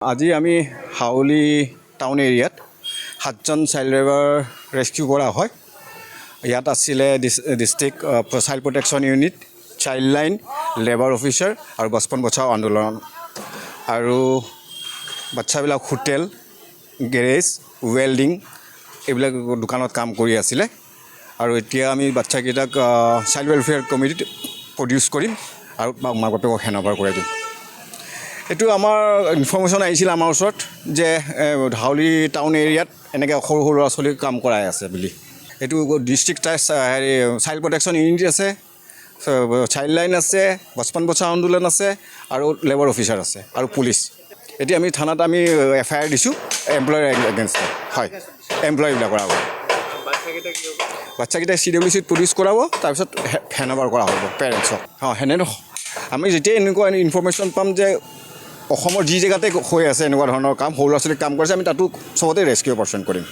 আজি আমি হাউলি টাউন এৰিয়াত 7জন চাইল্ড লেবাৰ ৰেস্কিউ কৰা হয়। ইয়াত আছিলে district child protection unit, child line, labour officer আৰু বচপন বচাও আন্দোলন। আৰু বাচ্চাবিলাক হোটেল, গেৰেজ, ৱেল্ডিং এইবিলাক দোকানত কাম কৰি আছিলে। আৰু এতিয়া আমি বাচ্চাকেইটাক চাইল্ড ৱেলফেয়াৰ কমিটিত প্ৰডিউচ কৰিম আৰু মাক বাপেকক হেণ্ডঅভাৰ কৰাই দিম। এইটো আমাৰ ইনফৰ্মেশ্যন আহিছিল আমাৰ ওচৰত যে হাউলি টাউন এৰিয়াত এনেকৈ সৰু সৰু ল'ৰা ছোৱালীক কাম কৰাই আছে বুলি। এইটো ডিষ্ট্ৰিক্ট চাইল্ড প্ৰটেকশ্যন ইউনিট আছে, চাইল্ড লাইন আছে, বচপন বচাও আন্দোলন আছে আৰু লেবাৰ অফিচাৰ আছে আৰু পুলিচ। এতিয়া আমি থানাত FIR দিছোঁ এমপ্লয়াৰ এগেইনষ্টত। হয়, এমপ্লয়ীবিলাকৰ আগত বাচ্চাকেইটাই CWCত প্ৰডিউচ কৰাব, তাৰপিছত হেণ্ডঅভাৰ কৰা হ'ব পেৰেণ্টছক। সেনে আমি যেতিয়াই এনেকুৱা ইনফৰ্মেশ্যন পাম যে অসমৰ যি জেগাতে হৈ আছে এনেকুৱা ধৰণৰ কাম, সৰু ল'ৰা ছোৱালীক কাম কৰিছে, আমি তাতো চবতে ৰেস্কিউ অপাৰেশ্যন কৰিম।